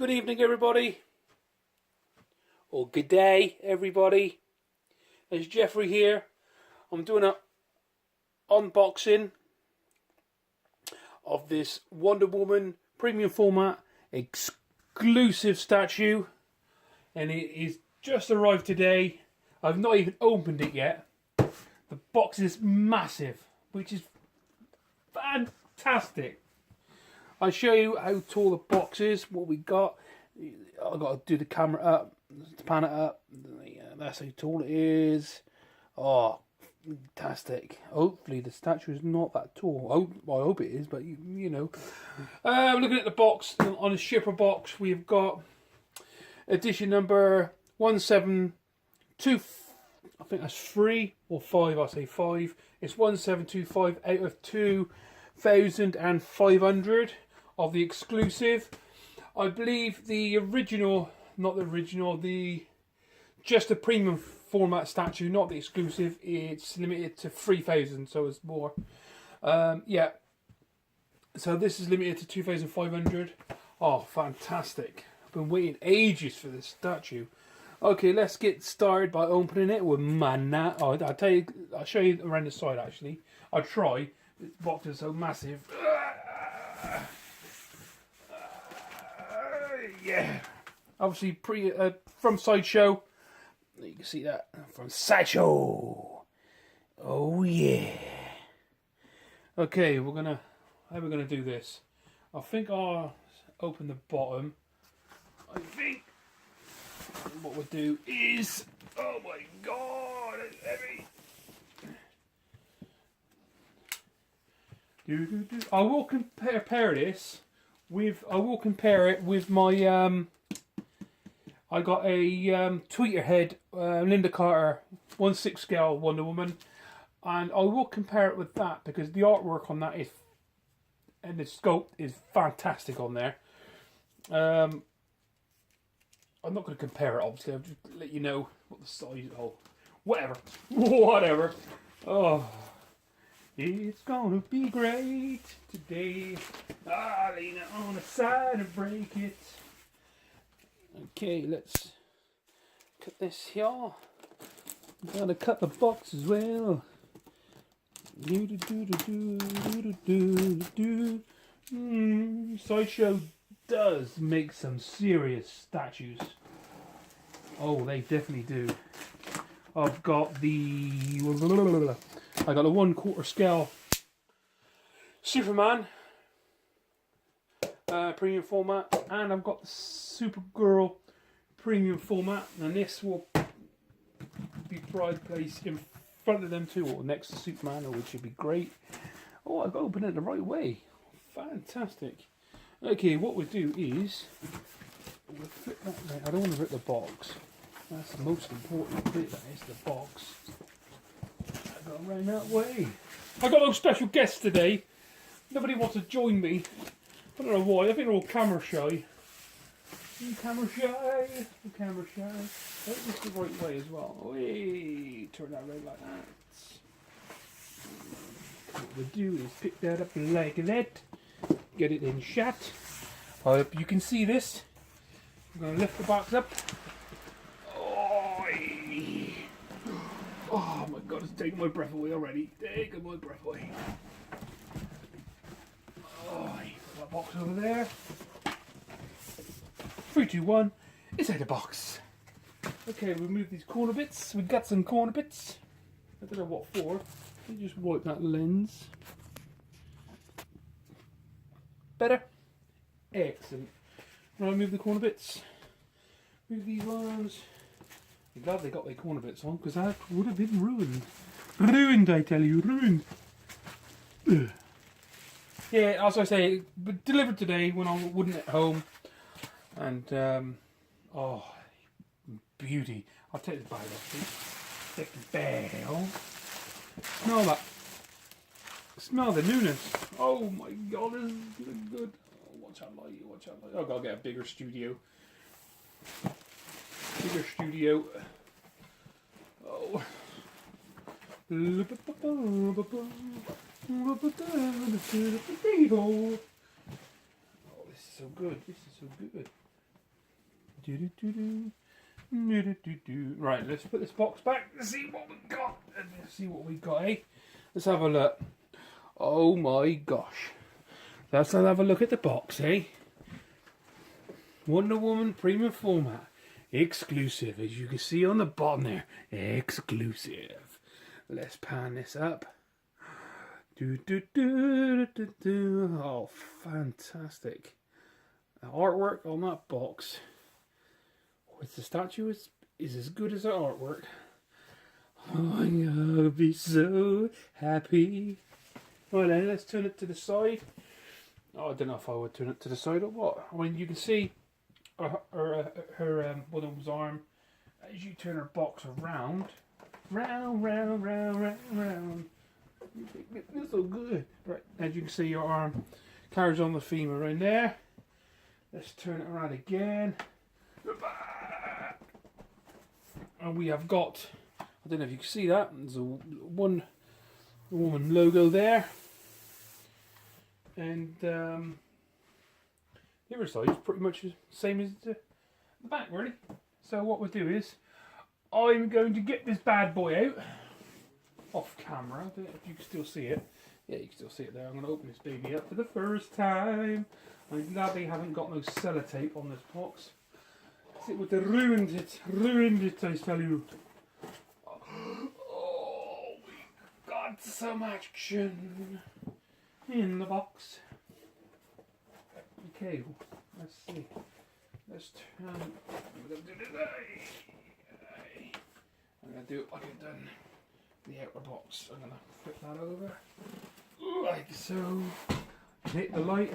Good evening, everybody. Or good day, everybody. It's Jeffrey here. I'm doing an unboxing of this Wonder Woman premium format exclusive statue. And it is just arrived today. I've not even opened it yet. The box is massive, which is fantastic. I'll show you how tall the box is, what we got. I've got to do the camera up, to pan it up. Yeah, that's how tall it is. Oh, fantastic. Hopefully the statue is not that tall. I hope it is, but you know. Looking at the box, on the shipper box, we've got edition number 172. I think that's 3 or 5, I'll say 5. It's 1725 out of 2,500 of the exclusive. I believe the original, not the original, just the premium format statue, not the exclusive, it's limited to 3,000, so it's more. Yeah. So this is limited to 2,500. Oh, fantastic. I've been waiting ages for this statue. Okay, let's get started by opening it with my I'll show you around the side actually. I'll try. This box is so massive. Yeah. Obviously from Sideshow. You can see that from Sideshow. Oh yeah. Okay, how are we gonna do this? I think I'll open the bottom. I think what we'll do is, oh my god, it's heavy. I will compare this with. I will compare it with my. I got a tweeter head, Linda Carter 1/6 scale Wonder Woman, and I will compare it with that because the artwork on that is, and the sculpt is fantastic on there. I'm not going to compare it, obviously. I'll just let you know what the size. Oh, whatever. Oh, it's gonna be great today. Lean it on the side and break it. Okay, let's cut this here. I'm gonna cut the box as well. Sideshow does make some serious statues. Oh, they definitely do. I've got the 1/4 scale Superman premium format, and I've got the Supergirl premium format, and this will be placed in front of them too, or next to Superman, which would be great. Oh, I've got to open it the right way. Fantastic. Okay, what we'll do is we'll flip that way. I don't want to rip the box. That's the most important bit, that is the box. I got around that way. I got no special guests today. Nobody wants to join me. I don't know why. I think they're all camera shy. Camera shy. Camera shy. Oh, this is the right way as well. Wait, turn that around like that. What we'll do is pick that up like that. Get it in shot. I hope you can see this. I'm going to lift the box up. Oh my god, it's taking my breath away already. Taking my breath away. Oh, put that box over there. 3, 2, 1. It's out of the box. Okay, we'll move these corner bits. We've got some corner bits. I don't know what for. Let me just wipe that lens. Better? Excellent. Now move the corner bits. Move these ones. I'm glad they got their corner bits on, because that would have been ruined. Ruined, I tell you, ruined. Ugh. Yeah, as I say, delivered today when I wasn't at home. And, oh, beauty. I'll take the bag off, please. Take the bag off. Smell that. Smell the newness. Oh my god, this is good. Oh, watch out light, watch out light. Oh, I've got to get a bigger studio. Bigger studio. Oh. Oh, this is so good. This is so good. Right, let's put this box back and see what we got. Eh? Let's have a look. Oh my gosh. Let's have a look at the box, eh? Wonder Woman premium format. Exclusive, as you can see on the bottom there. Exclusive. Let's pan this up. Oh, fantastic. The artwork on that box with the statue is as good as the artwork. Oh, I'll be so happy. Right then, let's turn it to the side. Oh, I don't know if I would turn it to the side or what. I mean, you can see her woman's arm as you turn her box around. Round. It's so good. Right, as you can see, your arm carries on the femur right there. Let's turn it around again. And we have got, I don't know if you can see that, there's a Wonder Woman logo there. And the other side is pretty much the same as the back, really. So what we'll do is, I'm going to get this bad boy out off camera. I don't know if you can still see it. Yeah, you can still see it there. I'm going to open this baby up for the first time. I'm glad they haven't got no sellotape on this box. It would have ruined it, I tell you. Oh, we got some action in the box. Okay, let's see. Let's turn. I'm going to do this. I'm going to do it like I've done the outer box. I'm going to flip that over. Like so. Hit the light.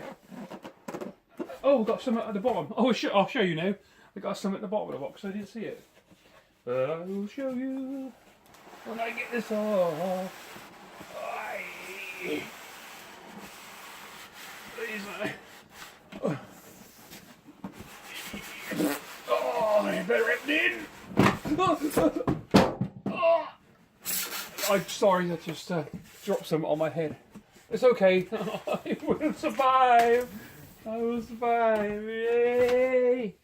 Oh, we've got some at the bottom. Oh, I'll show you now. I got some at the bottom of the box. I didn't see it. But I will show you when I get this off. Oh, I better rip it in. Oh. I'm sorry, I just dropped some on my head. It's okay. I will survive. I will survive. Yay.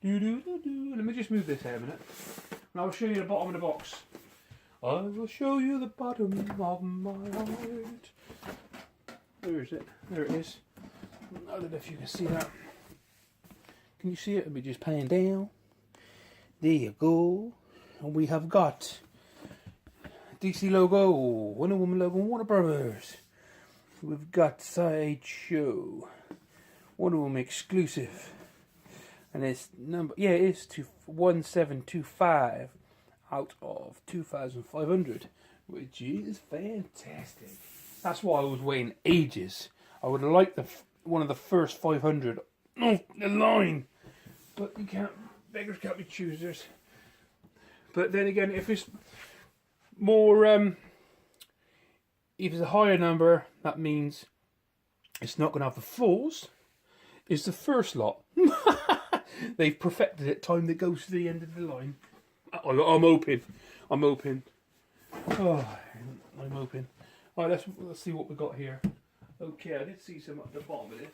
Let me just move this here a minute. And I'll show you the bottom of the box. I will show you the bottom of my heart. Where is it? There it is. I don't know if you can see that. Can you see it? Let me just pan down. There you go. And we have got DC logo, Wonder Woman logo, Warner Brothers. We've got Sideshow, Wonder Woman exclusive. And it's it's 1725 out of 2,500, which is fantastic. That's why I was waiting ages. I would have liked one of the first 500 off the line, but you can't. Beggars can't be choosers. But then again, if it's more, if it's a higher number, that means it's not going to have the fulls. It's the first lot. They've perfected it. Time that goes to the end of the line. I'm open. Oh, I'm open. All right, let's see what we got here. Okay, I did see some at the bottom of this.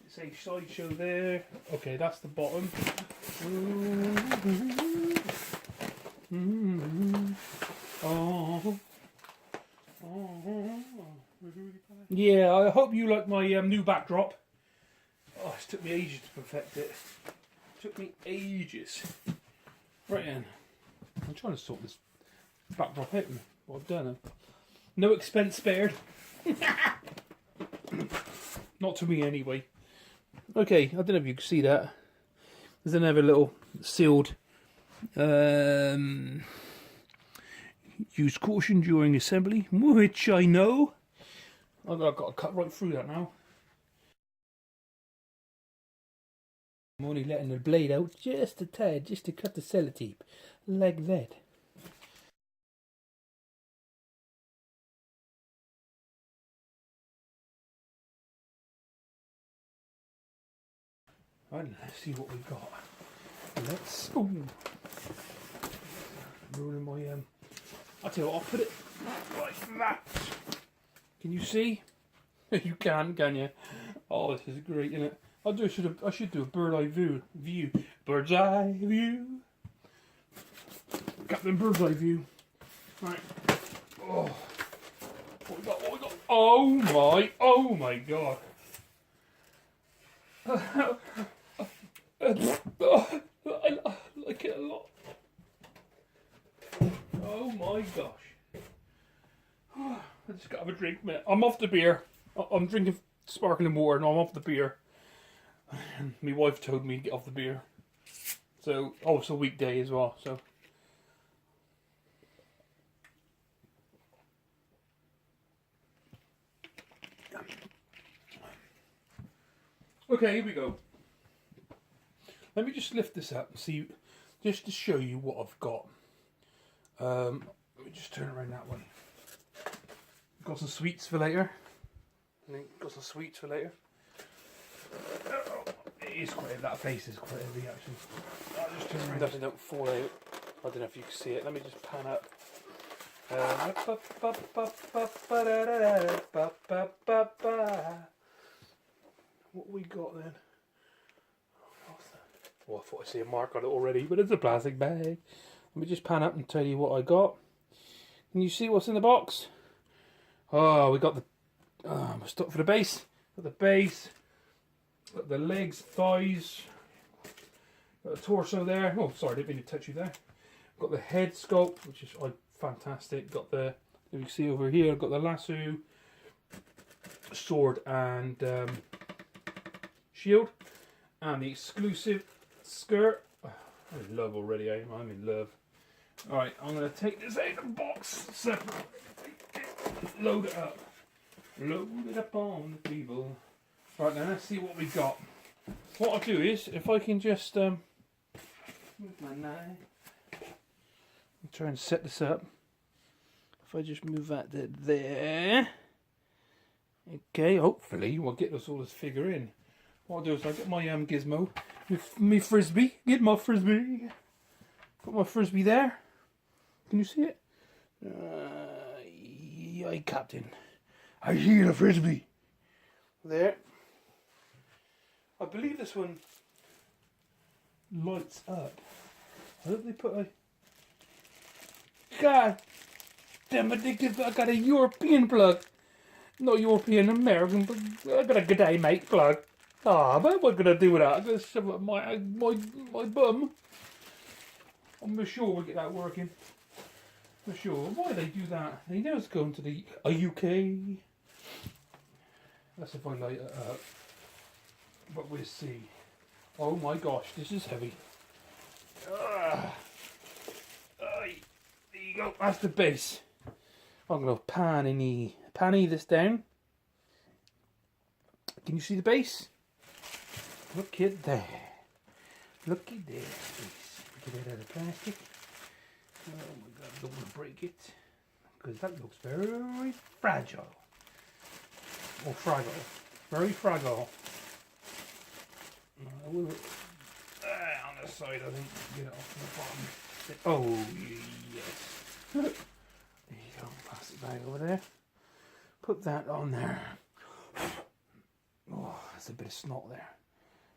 It's a Sideshow there. Okay, that's the bottom. Yeah, I hope you like my new backdrop. Oh, it took me ages to perfect it. Took me ages. Right then. I'm trying to sort this backdrop out. What I've done. No expense spared. Not to me anyway. Okay, I don't know if you can see that. There's another little sealed use caution during assembly, which I know. I've got to cut right through that now. I'm only letting the blade out just a tad, just to cut the sellotape, like that. Right, let's see what we've got. Let's. Ooh. Ruining my I'll tell you what, I'll put it like that. Can you see? You can you? Oh, this is great, isn't it? I should do a bird eye view, Bird's eye view. Captain Bird's eye view. Right. Oh. What we got? What we got? Oh my god. I like it a lot. Oh my gosh. I just gotta have a drink, mate. I'm off the beer. I'm drinking sparkling water and I'm off the beer. My wife told me to get off the beer. So, it's a weekday as well, so. Okay, here we go. Let me just lift this up and see, just to show you what I've got. Let me just turn it around that way. Got some sweets for later. Got some sweets for later. It is quite heavy. That face is quite heavy actually. I'll just turn around. Nothing don't fall out. I don't know if you can see it. Let me just pan up. What we got then? Oh, I thought I see a mark on it already, but it's a plastic bag. Let me just pan up and tell you what I got. Can you see what's in the box? Oh, we got the stuff for the base. Got the base. Got the legs, thighs. Got the torso there. Oh, sorry, I didn't mean to touch you there. Got the head sculpt, which is fantastic. Got the, you can see over here, got the lasso, sword, and shield, and the exclusive skirt. Oh, I'm in love already. I'm in love. All right, I'm gonna take this out of the box separately. Load it up. Load it up on the table. Right then, let's see what we got. What I'll do is, if I can just move my knife, I'll try and set this up. If I just move that to there, okay. Hopefully, we'll get this all this figure in. What I'll do is I'll get my gizmo, my frisbee. Get my frisbee. Put my frisbee there. Can you see it? Aye, Captain. I hear the frisbee. There. I believe this one lights up. I hope they put a... God damn it, I got a European plug. Not European, American, but I got a good day, mate plug. Ah, but what am I going to do with that? I'm going to shove it up my bum. I'm sure we'll get that working. For sure. Why do they do that? They know it's going to the UK. That's if I light it up. But we'll see. Oh my gosh, this is heavy. There you go. That's the base. I'm going to panny this down. Can you see the base? Look at there. Look at there. Get it out of plastic. Oh my god, I don't want to break it. Because that looks very fragile. Or fragile. Very fragile. On the side, I think. Get it off the bottom. Oh, yes. There you go. Plastic bag over there. Put that on there. Oh, there's a bit of snot there.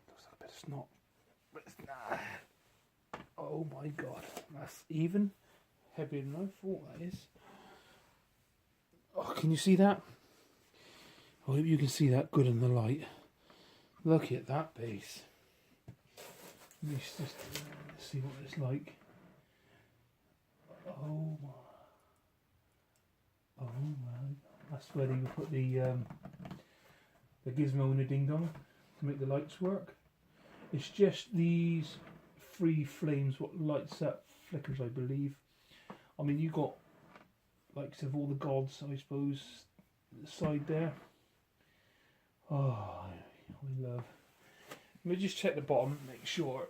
Looks like a bit of snot. But it's not. Oh my god. That's even heavier than I thought that is. Oh, can you see that? I hope you can see that good in the light. Look at that base. Let's just see what it's like. Oh my. Oh my. That's where they put the gizmo and the ding dong to make the lights work. It's just these three flames what lights up, flickers I believe. I mean you got likes of all the gods I suppose side there. Oh, I love. Let me just check the bottom, make sure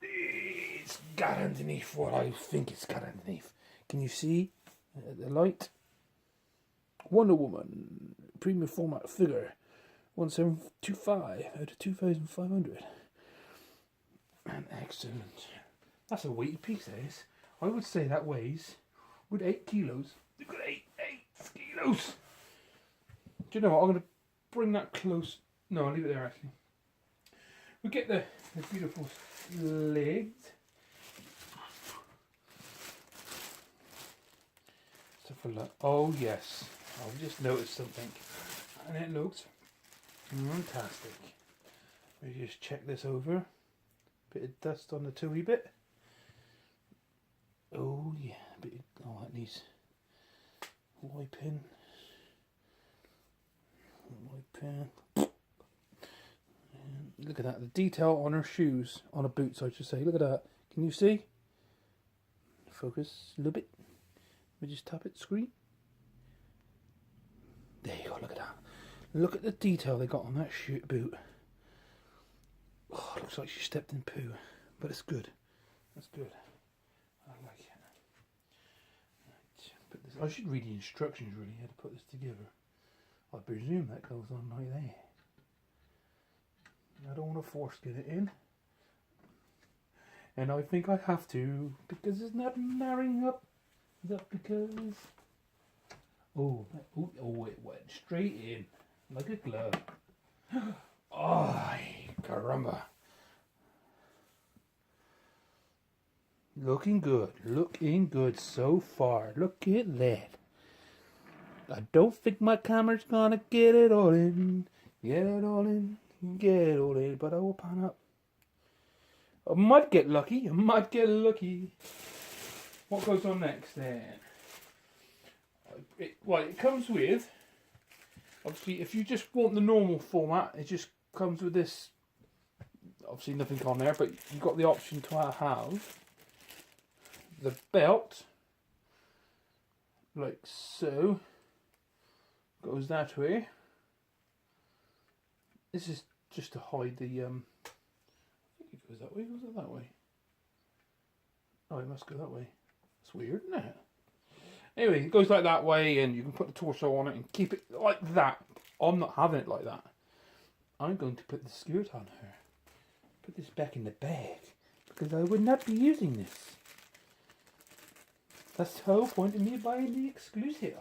it's got underneath what I think it's got underneath. Can you see the light? Wonder Woman premium format figure 1725 out of 2,500. And excellent. That's a weighty piece, that is. I would say that weighs with 8 kilos. You've got 8 kilos. Do you know what? I'm going to bring that close. No, I'll leave it there actually. We get the the beautiful legs. Let's have a look. Oh yes, I've just noticed something, and it looks fantastic. Let me just check this over. Bit of dust on the tooey bit. Oh yeah, that needs wiping. Look at that, the detail on her shoes, on her boots I should say. Look at that. Can you see? Focus a little bit. Let me just tap it, screen. There you go, look at that. Look at the detail they got on that boot. Oh, it looks like she stepped in poo. But it's good. That's good. I like it. Right, put this, I should read the instructions really, how to put this together. I presume that goes on like that. I don't want to foreskin it in. And I think I have to, because it's not marrying up. Is that because... Oh, it went straight in, like a glove. Ay, caramba. Looking good so far. Look at that. I don't think my camera's gonna get it all in, but I will pan up. I might get lucky, What goes on next then? It comes with, obviously if you just want the normal format, it just comes with this, obviously nothing on there, but you've got the option to have the belt, like so, goes that way. This is just to hide the, I think it goes that way, goes it that way? Oh, it must go that way. It's weird, isn't it? Anyway, it goes like that way, and you can put the torso on it and keep it like that. I'm not having it like that. I'm going to put the skirt on her. Put this back in the bag, because I would not be using this. That's the whole point of me buying the exclusive.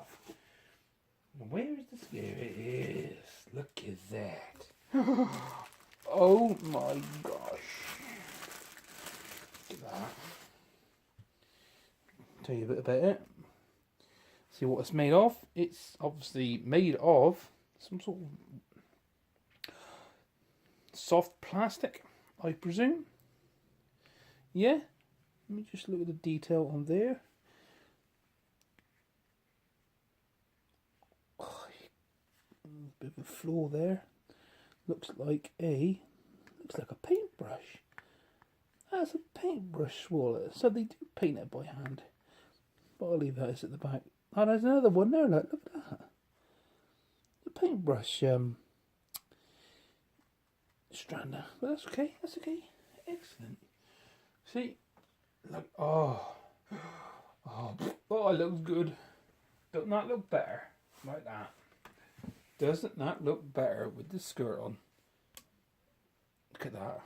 Where is the skirt? It is. Look at that. Oh my gosh. Look at that. Tell you a bit about it. See what it's made of. It's obviously made of some sort of soft plastic, I presume. Yeah. Let me just look at the detail on there. Oh, a bit of a flaw there. Looks like a paintbrush. That's a paintbrush swirler. So they do paint it by hand. But I'll leave that as at the back. Oh, there's another one there, look at that. The paintbrush strander. But that's okay, Excellent. See? Look, it looks good. Doesn't that look better? Like that. Doesn't that look better with the skirt on? Look at that.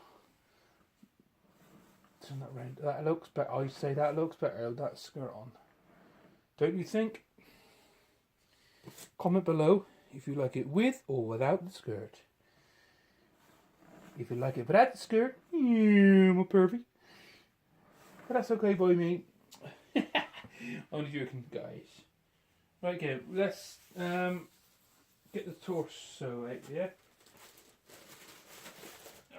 Turn that round. That looks better. I say that looks better with that skirt on. Don't you think? Comment below if you like it with or without the skirt. If you like it without the skirt, I'm a pervy. But that's okay by me. Only joking, guys. Right, okay, let's get the torso out there.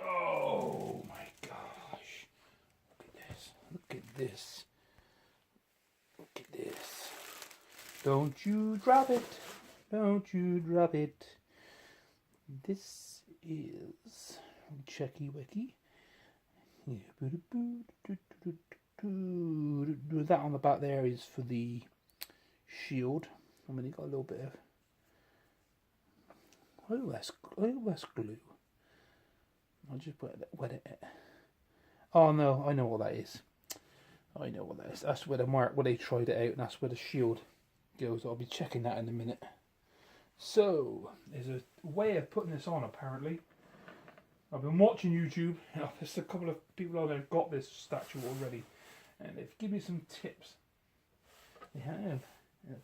Oh my gosh. Look at this. Look at this. Don't you drop it. Don't you drop it. This is Checky Wicky. That on the back there is for the shield. I mean, you got a little bit of. Oh, that's glue. I'll just wet it. Oh no, I know what that is. That's where the mark, where they tried it out, and that's where the shield goes. I'll be checking that in a minute. So, there's a way of putting this on apparently. I've been watching YouTube, and there's a couple of people out there who've got this statue already, and they've given me some tips. They have.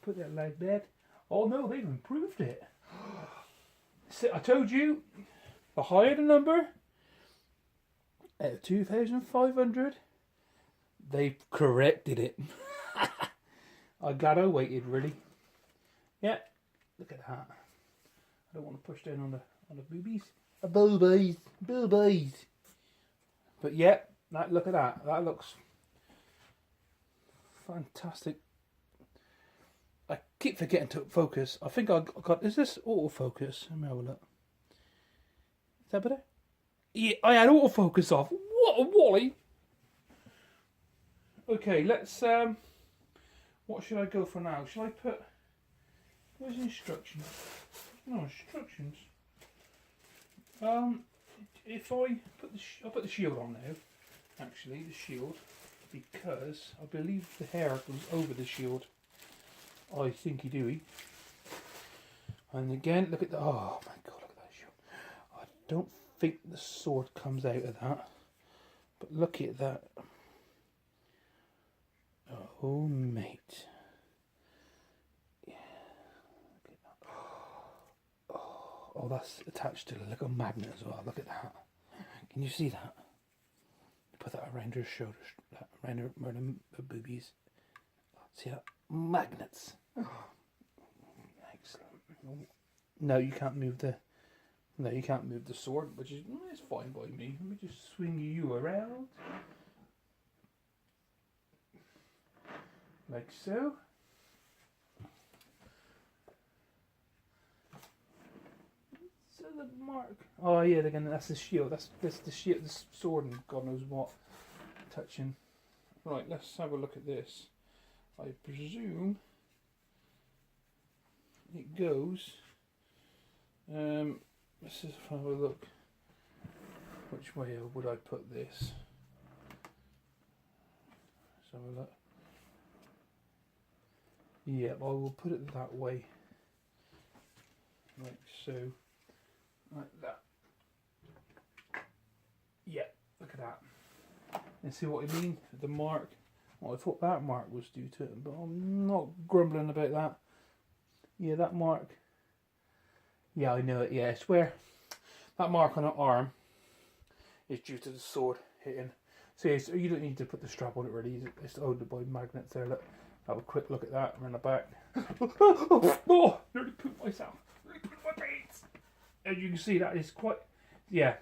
Put that like that. Oh no, they've improved it. I told you, the higher the number, out of 2,500. They've corrected it. I'm glad I waited, really. Yeah, look at that. I don't want to push down on the boobies. Boobies. But yeah, look at that. That looks fantastic. I keep forgetting to focus. I think I got. Is this autofocus? Let me have a look. Is that better? Yeah, I had autofocus off. What a wally! Okay, let's. What should I go for now? Shall I put? Where's the instructions? No instructions. If I put I'll put the shield on now. Actually, the shield, because I believe the hair goes over the shield. I thinky doey. And again, look at the. Oh my god, look at that shield. I don't think the sword comes out of that, but look at that. Oh mate. Oh, that's attached to a little magnet as well. Look at that. Can you see that? Put that around her shoulders, around her boobies. See that? Magnets. Excellent. No, you can't move the. No, you can't move the sword, which is it's fine by me. Let me just swing you around, like so. The mark. Oh yeah, again that's the shield. That's the shield, the sword, and God knows what touching. Right, let's have a look at this. I presume it goes. Let's just have a look. Which way would I put this? Let's have a look. Yeah, I will put it that way. Like so. Like that. Yeah, look at that. And see what I mean? The mark. Well, I thought that mark was due to it, but I'm not grumbling about that. Yeah, that mark. Yeah, I know it. Yeah, it's where that mark on her arm is due to the sword hitting. See, so you don't need to put the strap on it really. It's owned by magnets there. Look, have a quick look at that around the back. Oh, nearly pooped myself. Nearly pooped my pants. As you can see, that is quite. Yeah,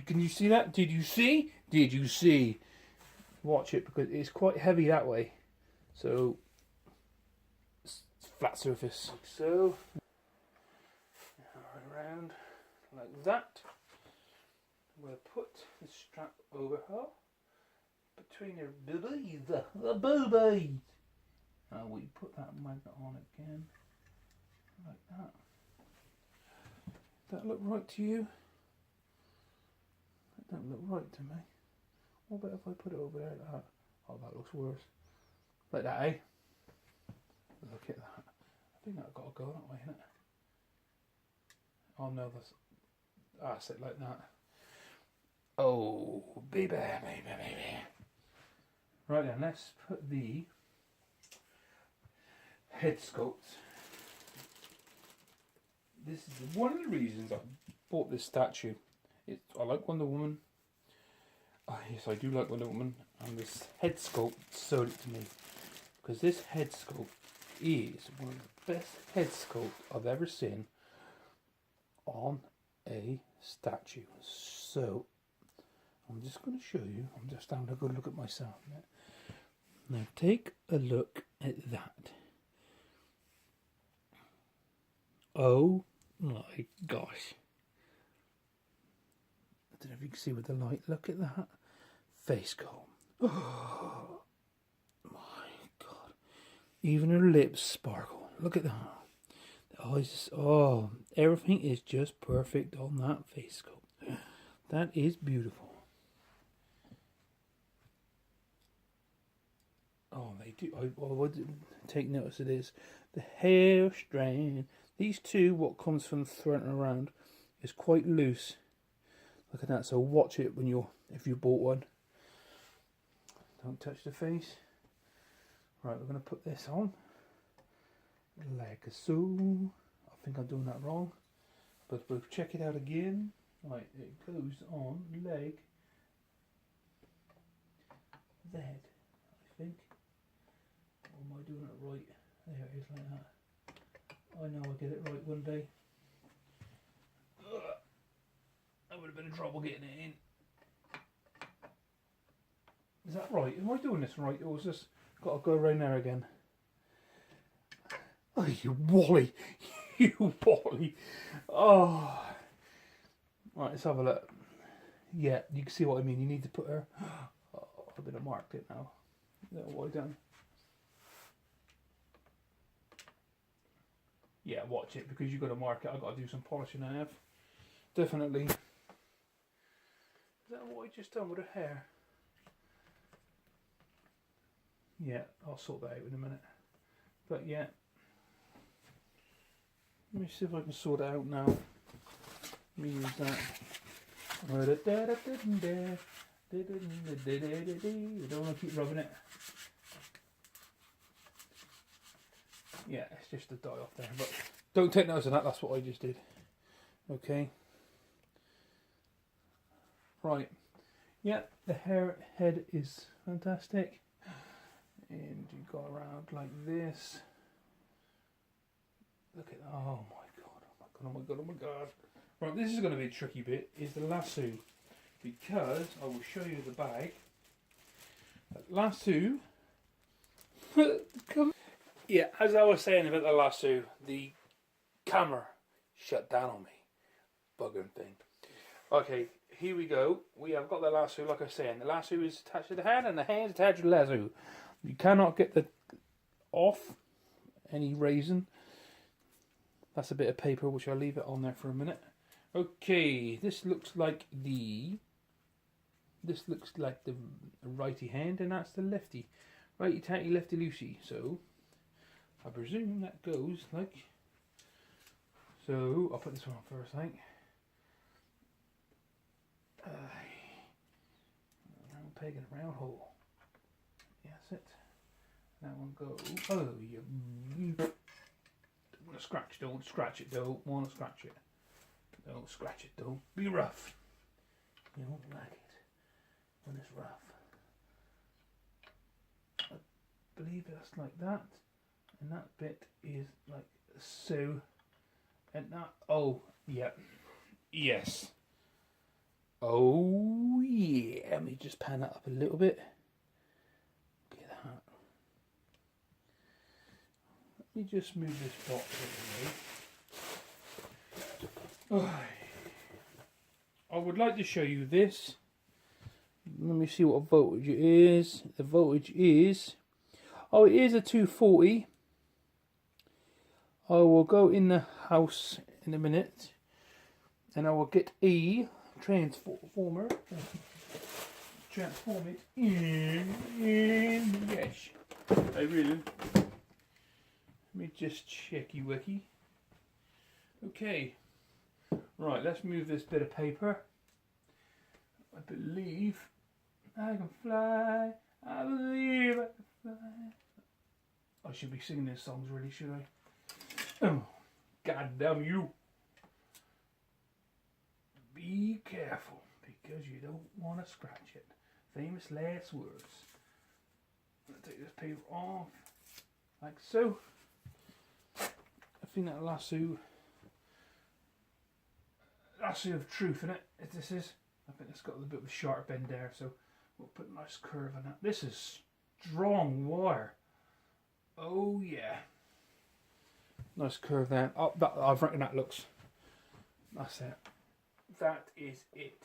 can you see that? Did you see? Did you see? Watch it because it's quite heavy that way. So, it's flat surface. So, around like that. We'll put the strap over her between her boobies. The boobies. And we put that magnet on again, like that. That look right to you? That don't look right to me. What about if I put it over there like that? Oh, that looks worse. Like that, eh? Look at that. I think that's got to go that way, innit? Oh no, that's it like that. Oh, baby. Right then, let's put the head sculpt. This is one of the reasons I bought this statue. I like Wonder Woman. Yes, I do like Wonder Woman. And this head sculpt sold it to me. Because this head sculpt is one of the best head sculpt I've ever seen on a statue. So, I'm just going to show you. I'm just having a good look at myself. Now, take a look at that. Oh my gosh. I don't know if you can see with the light. Look at that face comb. Oh my god. Even her lips sparkle. Look at that. The eyes. Oh, everything is just perfect on that face comb. That is beautiful. Oh, they do. I would take notice of this. The hair strand. These two, what comes from the front and around, is quite loose. Look at that. So watch it when if you bought one. Don't touch the face. Right, we're going to put this on. Like so. I think I'm doing that wrong. But we'll check it out again. Right, it goes on leg the head, I think. Or am I doing it right? There it is, like that. I know I'll get it right one day. Ugh. I would have been in trouble getting it in. Is that right? Am I doing this right? Or is this got to go around there again? Oh, you Wally! You Wally! Oh! Right, let's have a look. Yeah, you can see what I mean. You need to put her. Oh, I've been marked it now. Is that what I done? Yeah, watch it because you've got to mark it. I've got to do some polishing. I have. Definitely. Is that what I just done with her hair? Yeah, I'll sort that out in a minute. But yeah. Let me see if I can sort it out now. Let me use that. I don't want to keep rubbing it. Yeah, it's just a dye off there. But don't take notice of that, that's what I just did. Okay. Right. Yeah, the head is fantastic. And you go around like this. Look at that. Oh my god, oh my god, oh my god, oh my god. Right, this is going to be a tricky bit, is the lasso. Because, I will show you the bag. Lasso. Yeah, as I was saying about the lasso, the camera shut down on me. Buggering thing. Okay, here we go. We have got the lasso, like I was saying. The lasso is attached to the hand and the hand is attached to the lasso. You cannot get the off any resin. That's a bit of paper which I'll leave it on there for a minute. Okay, this looks like the righty hand and that's the lefty. Righty tatty, lefty loosey. So I presume that goes like so. I'll put this one on first, I think. Round peg and a round hole. Yes, it. That one goes. Oh, you. Don't want to scratch. Don't scratch it. Don't want to scratch it. Don't scratch it. Don't be rough. You don't like it when it's rough. I believe that's like that, and that bit is like so, and that. Oh, yeah, yes. Oh yeah, let me just pan that up a little bit. Look at that. Let me just move this box out of the way. I would like to show you this. Let me see what voltage it is. The voltage is... Oh, it is a 240. I will go in the house in a minute. And I will get a transformer. Transform it in yes. I will. Let me just checky wicky. Okay. Right, let's move this bit of paper. I believe I can fly. I believe I can fly. I should be singing these songs, really, should I? Oh, God damn you. Be careful, because you don't want to scratch it. Famous last words. I'm going to take this paper off, like so. I think that lasso of truth in it, if this is. I think it's got a bit of a sharp end there, so we'll put a nice curve on that. This is strong wire. Oh yeah. Nice curve there. Oh, I reckon that looks. That's it. That is it.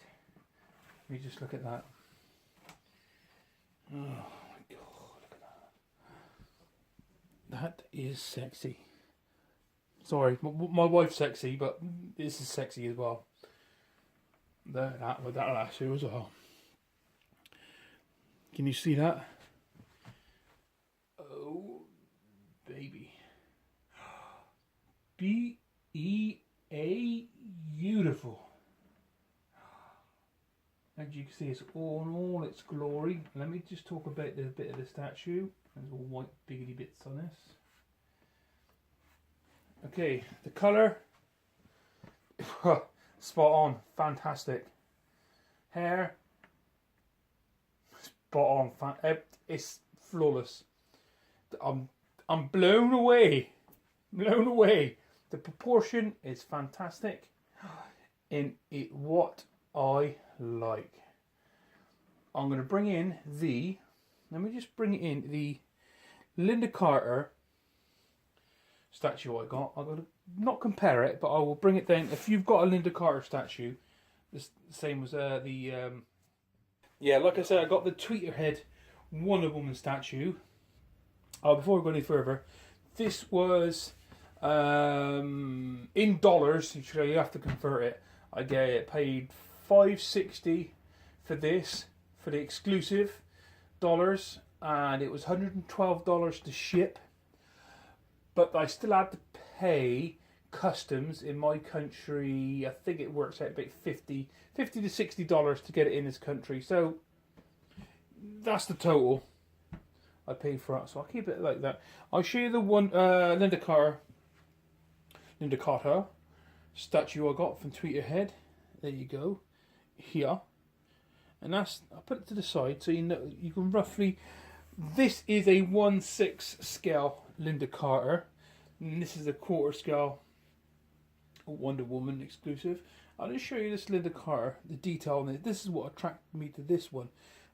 Let me just look at that. Oh my god, look at that. That is sexy. Sorry, my wife's sexy, but this is sexy as well. That with that lasso as well. Can you see that? Oh, baby. Beautiful. As you can see, it's all in all its glory. Let me just talk about the bit of the statue. There's all white biggity bits on this. Okay, the colour. Spot on. Fantastic. Hair. It's spot on. It's flawless. I'm blown away. Blown away. The proportion is fantastic. In it, what I like. I'm going to bring in let me just bring in the Linda Carter statue I got. I'm going to not compare it, but I will bring it down. If you've got a Linda Carter statue, the same as yeah, like I said, I got the Tweeterhead Wonder Woman statue. Before we go any further, this was in dollars. You have to convert it. I paid $5.60 for this, for the exclusive dollars, and it was $112 to ship. But I still had to pay customs in my country. I think it works out about $50 to $60 to get it in this country. So that's the total I paid for it. So I'll keep it like that. I'll show you the one Linda Carter statue I got from Tweeterhead. There you go. Here. And that's, I'll put it to the side so you know, you can roughly, this is a 1/6 scale Linda Carter, and this is a 1/4 scale Wonder Woman exclusive. I'll just show you this Linda Carter, the detail on it. This is what attracted me to this one.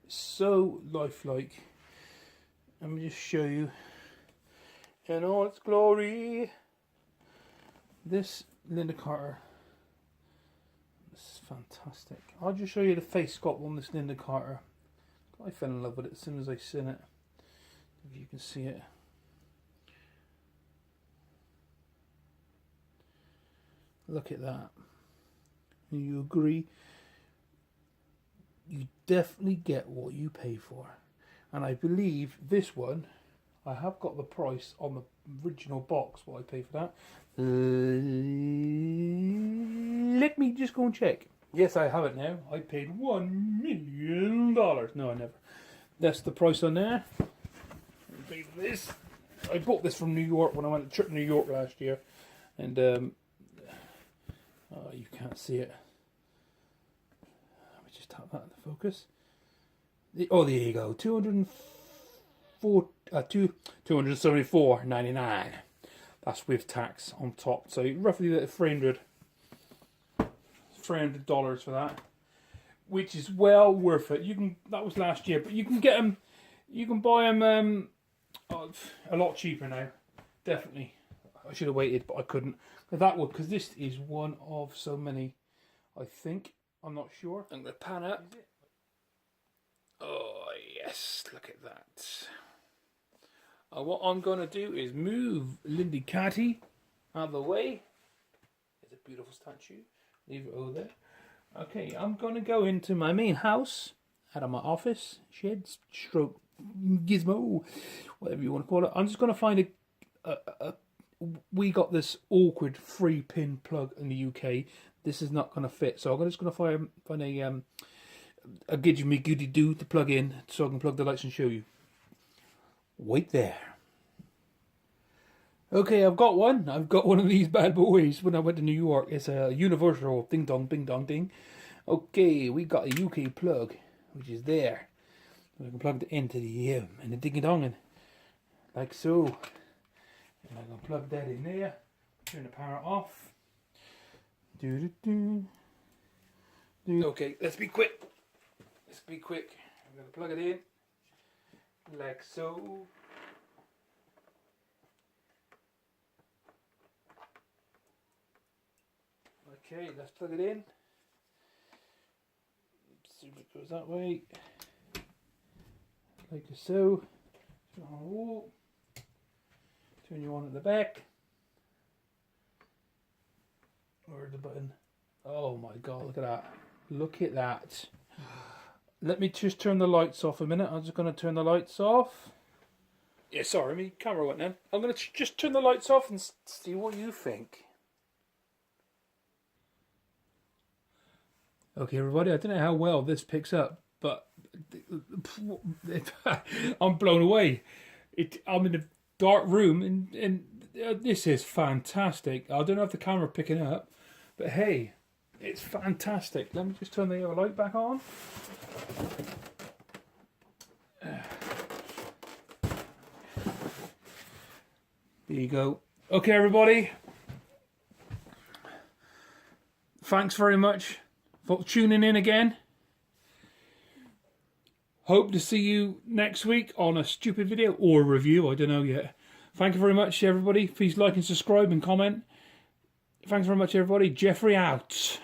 It's so lifelike. Let me just show you in all its glory. This Linda Carter. This is fantastic. I'll just show you the face sculpt on this Linda Carter. I fell in love with it as soon as I seen it. If you can see it. Look at that. You agree? You definitely get what you pay for. And I believe this one, I have got the price on the original box, what I paid for that. Let me just go and check. Yes, I have it now. I paid $1 million. No, I never. That's the price on there. I paid for this. I bought this from New York when I went on a trip to New York last year. And, oh, you can't see it. Let me just tap that into focus. Oh, there you go. $274.99. That's with tax on top. So roughly $300 for that, which is well worth it. You can, that was last year, but you can get them. You can buy them a lot cheaper now. Definitely. I should have waited, but I couldn't. Because this is one of so many. I think, I'm not sure. I'm going to pan up. Oh yes, look at that. What I'm going to do is move Lindy Catty out of the way. It's a beautiful statue. Leave it over there. Okay, I'm going to go into my main house, out of my office, shed, stroke, gizmo, whatever you want to call it. I'm just going to find we got this awkward 3-pin plug in the UK. This is not going to fit, so I'm just going to find a gidgemy goody doo to plug in so I can plug the lights and show you. Wait there. Okay, I've got one. I've got one of these bad boys when I went to New York. It's a universal ding dong, bing dong, ding. Okay, we got a UK plug, which is there. We can plug it into the and the ding dong, like so. And I'm gonna plug that in there. Turn the power off. Okay, let's be quick. Let's be quick. I'm gonna plug it in. Like so. Okay, let's plug it in. See if it goes that way. Like so. Turn you on at the back. Where's the button? Oh my god, look at that. Look at that. Let me just turn the lights off a minute. I'm just going to turn the lights off. Yeah, sorry, my camera went then. I'm going to just turn the lights off and see what you think. Okay, everybody, I don't know how well this picks up, but I'm blown away. I'm in a dark room, and this is fantastic. I don't know if the camera picking up, but hey, it's fantastic. Let me just turn the other light back on. There you go. Okay, everybody. Thanks very much for tuning in again. Hope to see you next week on a stupid video or a review. I don't know yet. Thank you very much, everybody. Please like and subscribe and comment. Thanks very much, everybody. Jeffrey out.